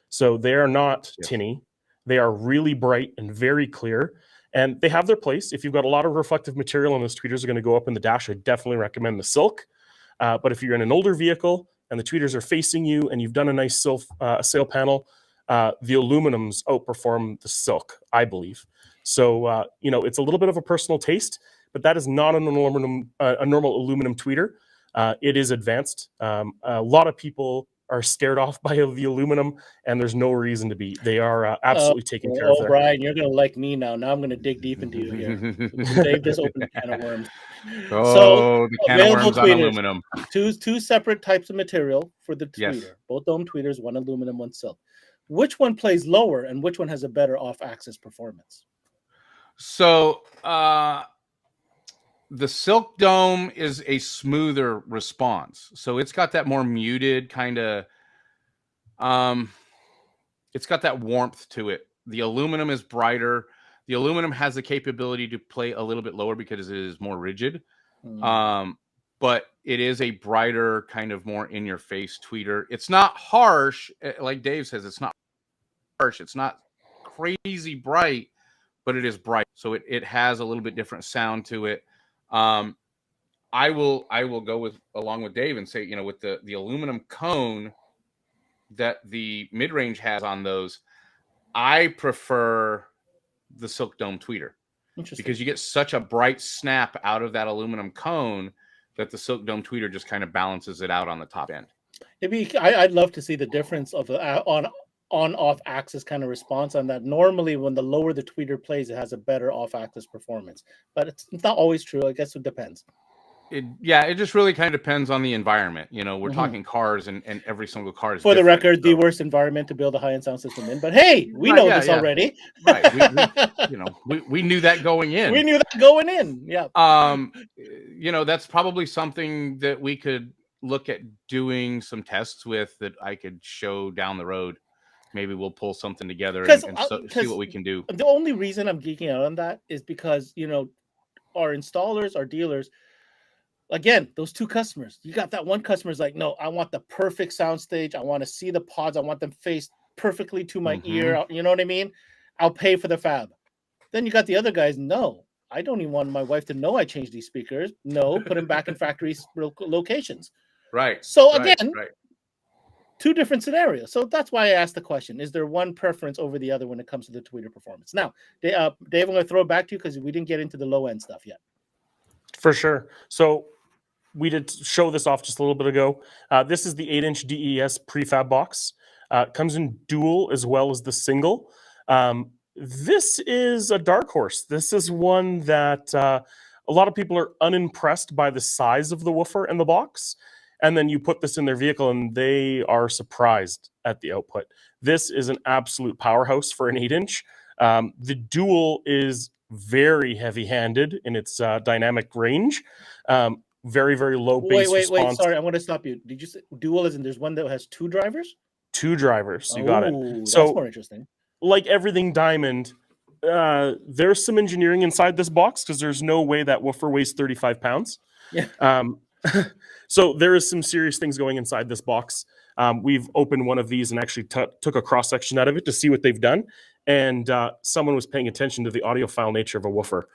So they are not tinny. They are really bright and very clear, and they have their place. If you've got a lot of reflective material and those tweeters are going to go up in the dash, I definitely recommend the silk. But if you're in an older vehicle and the tweeters are facing you and you've done a nice sail panel, the aluminums outperform the silk, I believe. So, you know, it's a little bit of a personal taste, but that is not an aluminum, a normal aluminum tweeter. It is advanced. A lot of people are scared off by the aluminum, and there's no reason to be. They are absolutely taken care of there. Brian, you're going to like me now. Now I'm going to dig deep into you here. Dave just opened a can of worms. Oh, the can of worms on aluminum. Two separate types of material for the tweeter. Yes. Both dome tweeters, one aluminum, one silk. Which one plays lower, and which one has a better off-axis performance? So the silk dome is a smoother response. So it's got that more muted kind of, it's got that warmth to it. The aluminum is brighter. The aluminum has the capability to play a little bit lower because it is more rigid. But it is a brighter, kind of more in-your-face tweeter. It's not harsh, like Dave says. It's not harsh. It's not crazy bright, but it is bright. So it has a little bit different sound to it. I will go along with Dave and say, with the aluminum cone that the mid-range has on those, I prefer the silk dome tweeter because you get such a bright snap out of that aluminum cone that the silk dome tweeter just kind of balances it out on the top end. I'd love to see the difference of on-off axis kind of response on that. Normally, when the lower the tweeter plays, it has a better off-axis performance, but it's not always true. I guess it depends. It just really kind of depends on the environment. We're talking cars, and every single car is for the record, the worst environment to build a high-end sound system in. But hey, we know this already. Right. We knew that going in. We knew that going in. Yeah. That's probably something that we could look at doing some tests with that I could show down the road. Maybe we'll pull something together and see what we can do. The only reason I'm geeking out on that is because, our installers, our dealers, again, those two customers, you got that one customer's like, no, I want the perfect soundstage. I want to see the pods. I want them faced perfectly to my ear. You know what I mean? I'll pay for the fab. Then you got the other guys. No, I don't even want my wife to know I changed these speakers. No, put them back in factory locations. Right. So again, two different scenarios. So that's why I asked the question: is there one preference over the other when it comes to the tweeter performance? Now, Dave, I'm going to throw it back to you because we didn't get into the low end stuff yet. For sure. So we did show this off just a little bit ago. This is the 8-inch DES prefab box. It comes in dual as well as the single. This is a dark horse. This is one that a lot of people are unimpressed by the size of the woofer and the box. And then you put this in their vehicle and they are surprised at the output. This is an absolute powerhouse for an 8-inch. The dual is very heavy-handed in its dynamic range. Very, very low bass response. Wait, sorry, I want to stop you. Did you say dual as in there's one that has two drivers? Two drivers, you got it. So that's more interesting. Like everything Diamond, there's some engineering inside this box because there's no way that woofer weighs 35 pounds. Yeah. So there is some serious things going inside this box. We've opened one of these and actually took a cross-section out of it to see what they've done. And someone was paying attention to the audiophile nature of a woofer.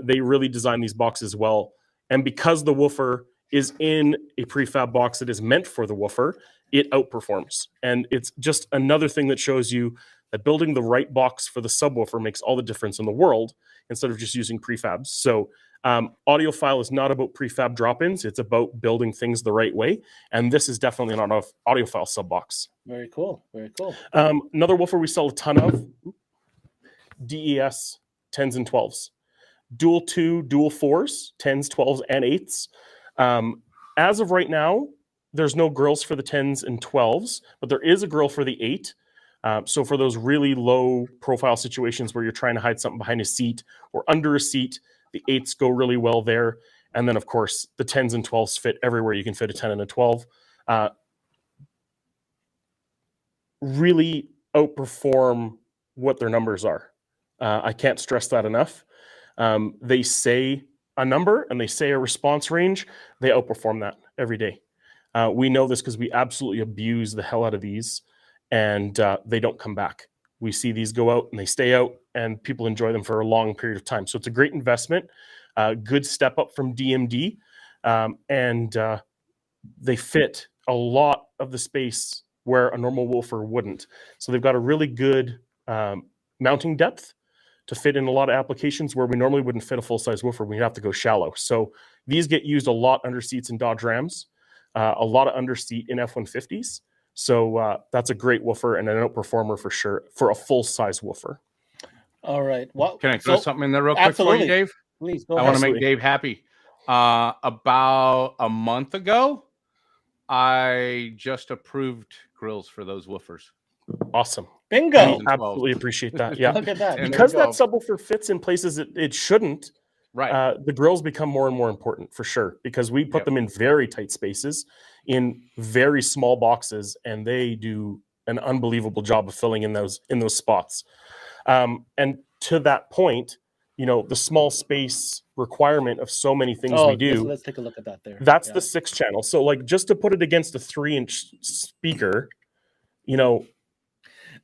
They really designed these boxes well. And because the woofer is in a prefab box that is meant for the woofer, it outperforms. And it's just another thing that shows you that building the right box for the subwoofer makes all the difference in the world instead of just using prefabs. So Audiophile is not about prefab drop-ins. It's about building things the right way. And this is definitely an Audiophile sub-box. Very cool. Very cool. Another woofer we sell a ton of, DES 10s and 12s. Dual 2, dual 4s, 10s, 12s, and 8s. As of right now, there's no grills for the 10s and 12s, but there is a grill for the 8. So for those really low profile situations where you're trying to hide something behind a seat or under a seat, the 8s go really well there. And then, of course, the 10s and 12s fit everywhere you can fit a 10 and a 12. Really outperform what their numbers are. I can't stress that enough. They say a number and they say a response range. They outperform that every day. We know this because we absolutely abuse the hell out of these, and they don't come back. We see these go out and they stay out, and people enjoy them for a long period of time. So it's a great investment, good step up from DMD, and they fit a lot of the space where a normal woofer wouldn't. So they've got a really good mounting depth. to fit in a lot of applications where we normally wouldn't fit a full-size woofer. We'd have to go shallow. So these get used a lot under seats in Dodge Rams, a lot of under seat in F-150s. So that's a great woofer and an outperformer for sure for a full-size woofer. All right. Well, Can I throw something in there real quick for you, Dave? Please go I ahead. want to make Dave happy. About a month ago, I just approved grills for those woofers. Awesome. Bingo. I absolutely appreciate that. Yeah. Look at that. Because that subwoofer fits in places it shouldn't, right? The grills become more and more important for sure, because we put them in very tight spaces in very small boxes, and they do an unbelievable job of filling in those spots. And to that point, the small space requirement of so many things we do. Let's take a look at that there. That's the 6 channel. So like just to put it against a 3-inch speaker,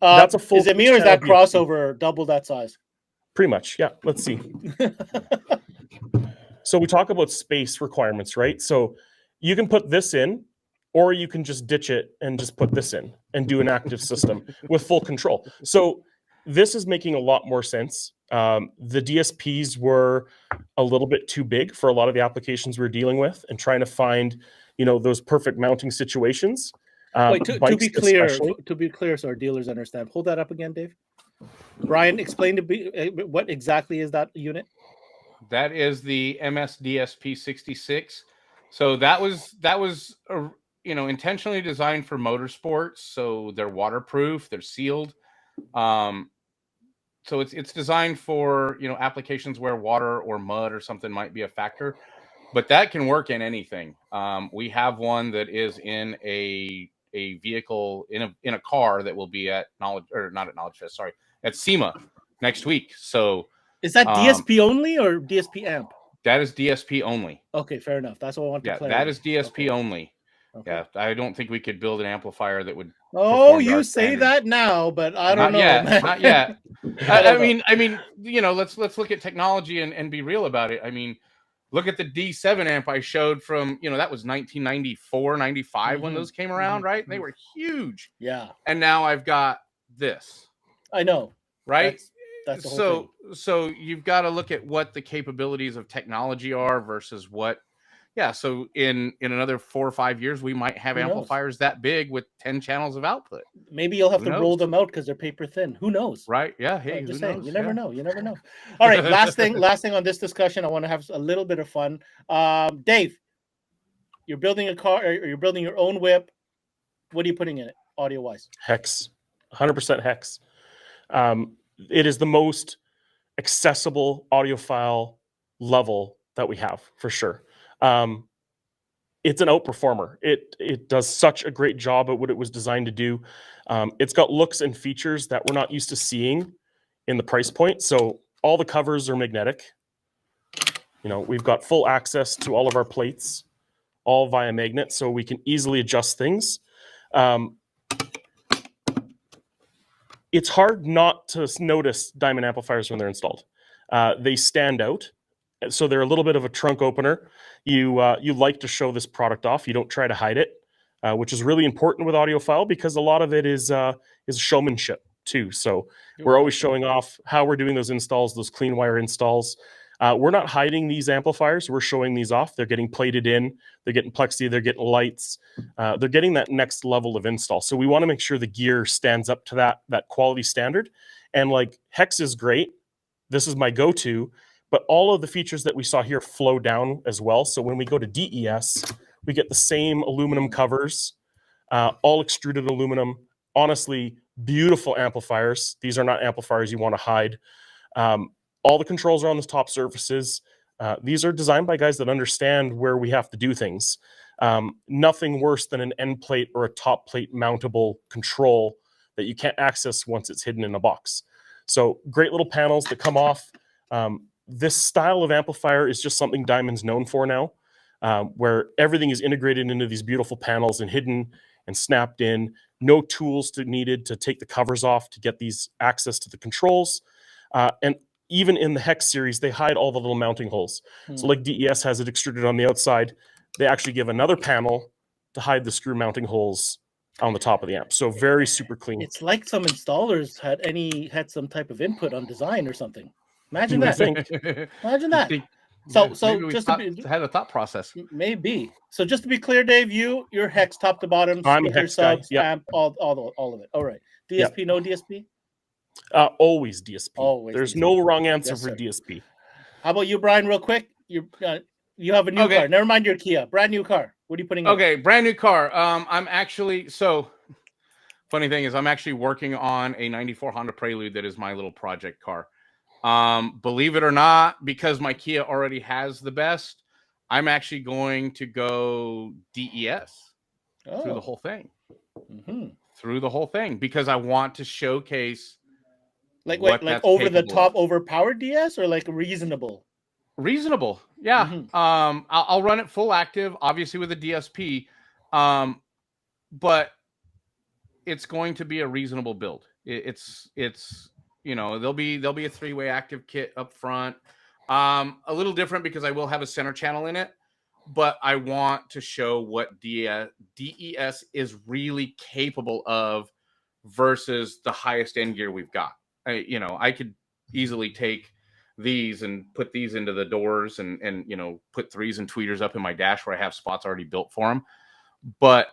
that's a full. Is it me or is that crossover double that size? Pretty much, yeah. Let's see. So we talk about space requirements, right? So you can put this in, or you can just ditch it and just put this in and do an active system with full control. So this is making a lot more sense. The DSPs were a little bit too big for a lot of the applications we're dealing with, and trying to find, those perfect mounting situations. Wait, to be clear, so our dealers understand. Hold that up again, Dave. Brian, explain to me what exactly is that unit? That is the MS-DSP 66. So that was intentionally designed for motorsports. So they're waterproof, they're sealed. So it's designed for applications where water or mud or something might be a factor, but that can work in anything. We have one that is in a vehicle in a car that will be at at SEMA next week. So is that DSP only or DSP amp? That is DSP only. Okay, fair enough. That's what I want to clarify. That is DSP only. Okay. Yeah, I don't think we could build an amplifier that would. Oh, you say that now, but I don't know. Not yet. I mean, let's look at technology and be real about it. I mean, look at the D7 amp I showed from, that was 1994, 95 when those came around, right? They were huge. Yeah. And now I've got this. I know. Right? That's the whole thing. So you've got to look at what the capabilities of technology are versus what. Yeah, so in another 4 or 5 years, we might have amplifiers that big with 10 channels of output. Maybe you'll have to roll them out because they're paper thin. Who knows? Right? Yeah. Hey, I'm just saying. You never know. You never know. All right. Last thing on this discussion. I want to have a little bit of fun. Dave, you're building a car, or you're building your own whip. What are you putting in it, audio wise? Hex, 100% hex. It is the most accessible audiophile level that we have for sure. It's an outperformer. It does such a great job at what it was designed to do. It's got looks and features that we're not used to seeing in the price point. So all the covers are magnetic. We've got full access to all of our plates, all via magnet, so we can easily adjust things. It's hard not to notice diamond amplifiers when they're installed. They stand out. So they're a little bit of a trunk opener. You like to show this product off. You don't try to hide it, which is really important with Audiophile, because a lot of it is showmanship too. So we're always showing off how we're doing those installs, those clean wire installs. We're not hiding these amplifiers. We're showing these off. They're getting plated in. They're getting plexi. They're getting lights. They're getting that next level of install. So we want to make sure the gear stands up to that quality standard. And like Hex is great. This is my go-to. But all of the features that we saw here flow down as well. So when we go to DES, we get the same aluminum covers, all extruded aluminum. Honestly, beautiful amplifiers. These are not amplifiers you want to hide. All the controls are on the top surfaces. These are designed by guys that understand where we have to do things. Nothing worse than an end plate or a top plate mountable control that you can't access once it's hidden in a box. So great little panels that come off. This style of amplifier is just something Diamond's known for now, where everything is integrated into these beautiful panels and hidden and snapped in. No tools needed to take the covers off to get these access to the controls. And even in the Hex series, they hide all the little mounting holes. So like DES has it extruded on the outside, they actually give another panel to hide the screw mounting holes on the top of the amp. So very super clean. It's like some installers had some type of input on design or something. Imagine You would that. think. Imagine You that. think- So yeah, so maybe we just had a thought process. maybe. So just to be clear, Dave, you're hex top to bottom, I'm a speaker hex guy. subs, Yep. amp, all of it. All right. DSP, no DSP? Always DSP. Always There's DSP. no wrong answer Yes, for sir. DSP. How about you, Brian, real quick? You have a new Okay. car. Never mind your Kia. Brand new car. What are you putting in? Okay, brand new car. I'm actually funny thing is I'm actually working on a 94 Honda Prelude that is my little project car. Believe it or not, because my Kia already has the best, I'm actually going to go DES through the whole thing. Mm-hmm. Through the whole thing, because I want to showcase Like what wait, like that's over the capable top, of. overpowered DS, or like reasonable? Reasonable, yeah. Mhm. I'll run it full active, obviously with a DSP, but it's going to be a reasonable build. It's there'll be a 3-way active kit up front, a little different because I will have a center channel in it, but I want to show what DES is really capable of versus the highest end gear we've got. I could easily take these and put these into the doors and put 3s and tweeters up in my dash where I have spots already built for them. But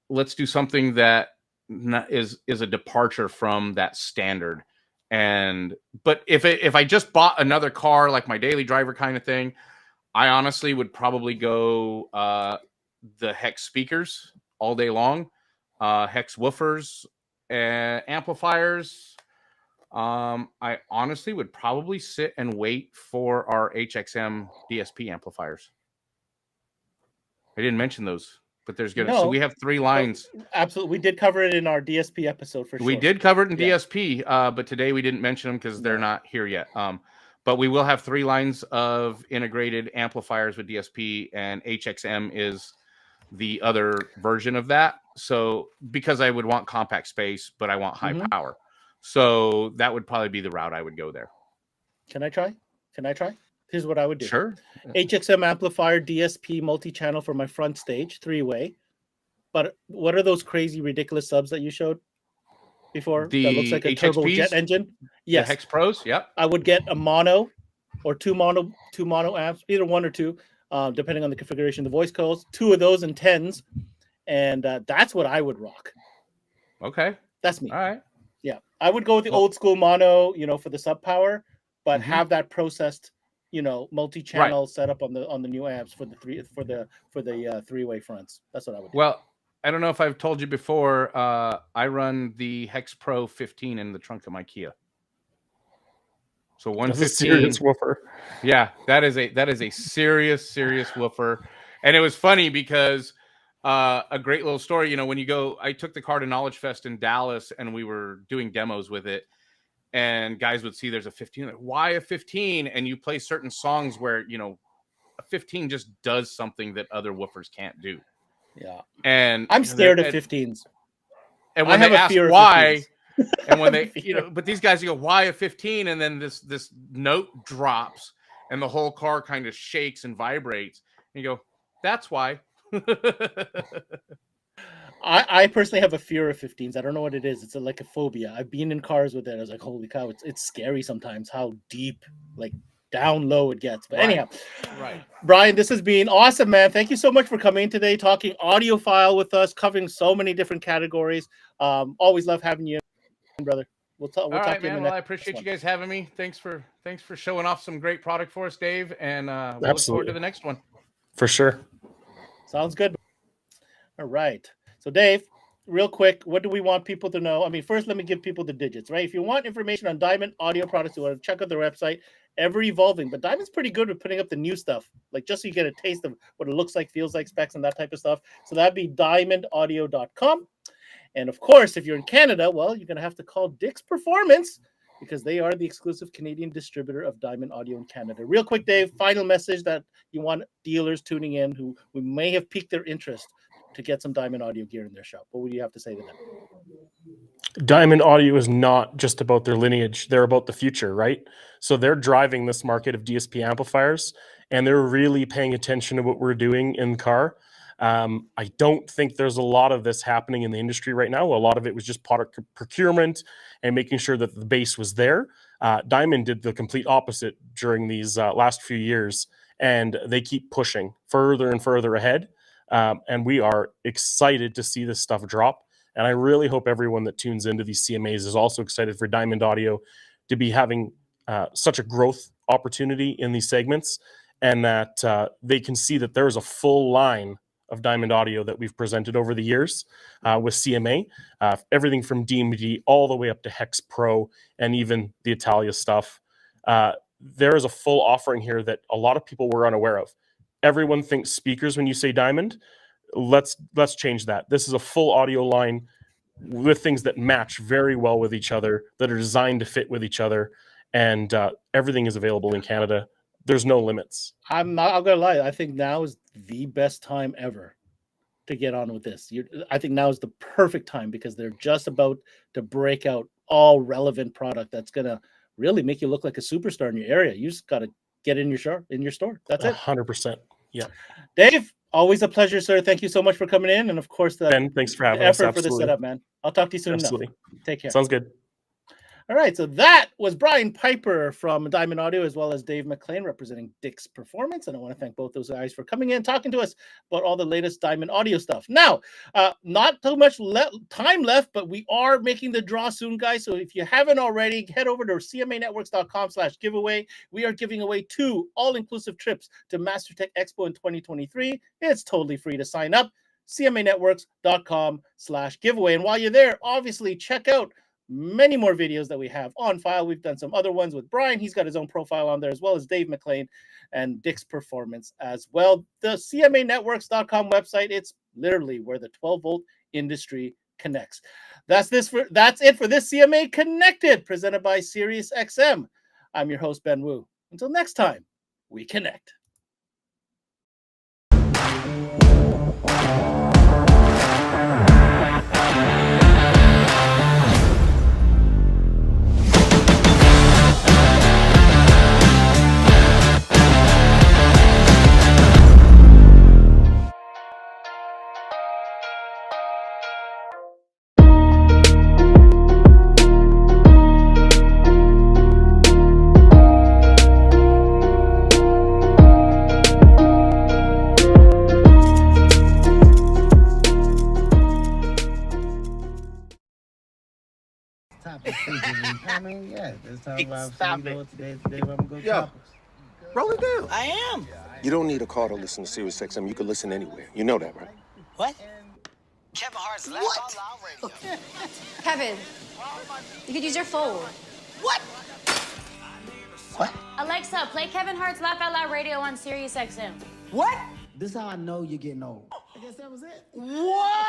let's do something that is a departure from that standard. But if I just bought another car, like my daily driver kind of thing, I honestly would probably go the hex speakers all day long, hex woofers, amplifiers. I honestly would probably sit and wait for our HXM DSP amplifiers. I didn't mention those, but there's gonna. So we have 3 lines. Absolutely, we did cover it in our DSP episode for sure. We did cover it in DSP, but today we didn't mention them because they're not here yet. But we will have 3 lines of integrated amplifiers with DSP, and HXM is the other version of that. So because I would want compact space, but I want high power. So that would probably be the route I would go there. Can I try? Here's what I would do. Sure. HXM amplifier, DSP, multi-channel for my front stage, 3-way. But what are those crazy, ridiculous subs that you showed before? That looks like a turbojet engine. Yes. The Hex Pros. Yep. I would get a mono or two mono amps, either 1 or 2, depending on the configuration of the voice coils. 2 of those and 10s, and that's what I would rock. Okay. That's me. All right. Yeah, I would go with the old school mono, for the sub power, but have that processed, multi-channel setup on the new amps for the 3-way fronts. That's what I would do. Well, I don't know if I've told you before. I run the Hex Pro 15 in the trunk of my Kia. So 115. Serious woofer. Yeah, that is a serious woofer. And it was funny because a great little story. When you go, I took the car to Knowledge Fest in Dallas, and we were doing demos with it. And guys would see there's a 15. Like, why a 15? And you play certain songs where a 15 just does something that other woofers can't do. Yeah, and I'm scared of 15s. And when they ask why, and when they, but these guys go, why a 15? And then this note drops, and the whole car kind of shakes and vibrates. And you go, that's why. I personally have a fear of 15s. I don't know what it is. It's like a phobia. I've been in cars with it. I was like, holy cow, it's scary sometimes how deep, like down low it gets. But anyhow, Brian, this has been awesome, man. Thank you so much for coming today, talking audiophile with us, covering so many different categories. Always love having you, brother. We'll talk to you in the next I appreciate you guys having me. Thanks for showing off some great product for us, Dave. And we'll look forward to the next one. For sure. Sounds good. All right. So, Dave, real quick, what do we want people to know? I mean, first, let me give people the digits, right? If you want information on Diamond audio products, you want to check out their website, ever evolving. But Diamond's pretty good with putting up the new stuff, like just so you get a taste of what it looks like, feels like, specs, and that type of stuff. So that'd be diamondaudio.com. And of course, if you're in Canada, well, you're going to have to call Dick's Performance because they are the exclusive Canadian distributor of Diamond Audio in Canada. Real quick, Dave, final message that you want dealers tuning in who may have piqued their interest to get some Diamond Audio gear in their shop. What would you have to say to them? Diamond Audio is not just about their lineage. They're about the future, right? So they're driving this market of DSP amplifiers, and they're really paying attention to what we're doing in the car. I don't think there's a lot of this happening in the industry right now. A lot of it was just product procurement and making sure that the base was there. Diamond did the complete opposite during these last few years, and they keep pushing further and further ahead. And we are excited to see this stuff drop. And I really hope everyone that tunes into these CMAs is also excited for Diamond Audio to be having such a growth opportunity in these segments, and that they can see that there's a full line of Diamond Audio that we've presented over the years with CMA, everything from DMD all the way up to Hex Pro and even the Italia stuff. There is a full offering here that a lot of people were unaware of. Everyone thinks speakers when you say Diamond. Let's change that. This is a full audio line with things that match very well with each other, that are designed to fit with each other, and everything is available in Canada. There's no limits. I'm gonna lie. I think now is the best time ever to get on with this. I think now is the perfect time because they're just about to break out all relevant product that's gonna really make you look like a superstar in your area. You just got to get in your store. That's it. 100%. Yeah. Dave, always a pleasure, sir. Thank you so much for coming in, and of course, Ben, thanks for having the us. effort for the setup, man. I'll talk to you soon. Absolutely. Enough. Take care. Sounds good. All right, so that was Bryan Piper from Diamond Audio, as well as Dave McLean representing Dick's Performance. And I want to thank both those guys for coming in, talking to us about all the latest Diamond Audio stuff. Now, not too much time left, but we are making the draw soon, guys. So if you haven't already, head over to cmanetworks.com/giveaway. We are giving away 2 all-inclusive trips to MasterTech Expo in 2023. It's totally free to sign up. cmanetworks.com/giveaway. And while you're there, obviously check out many more videos that we have on file. We've done some other ones with Bryan. He's got his own profile on there, as well as Dave McLean and Dick's Performance as well. The cmanetworks.com website, it's literally where the 12-volt industry connects. That's it for this CMA Connected, presented by SiriusXM. I'm your host, Ben Wu. Until next time, we connect. I mean, yeah, it's time about Stop today. it. Today I'm gonna go Yo, topless. roll it down. I am. You don't need a car to listen to SiriusXM. You can listen anywhere. You know that, right? What? Kevin Hart's Laugh Out Loud Radio. Kevin, you could use your phone. What? What? Alexa, play Kevin Hart's Laugh Out Loud Radio on SiriusXM. What? This is how I know you're getting old. I guess that was it. What?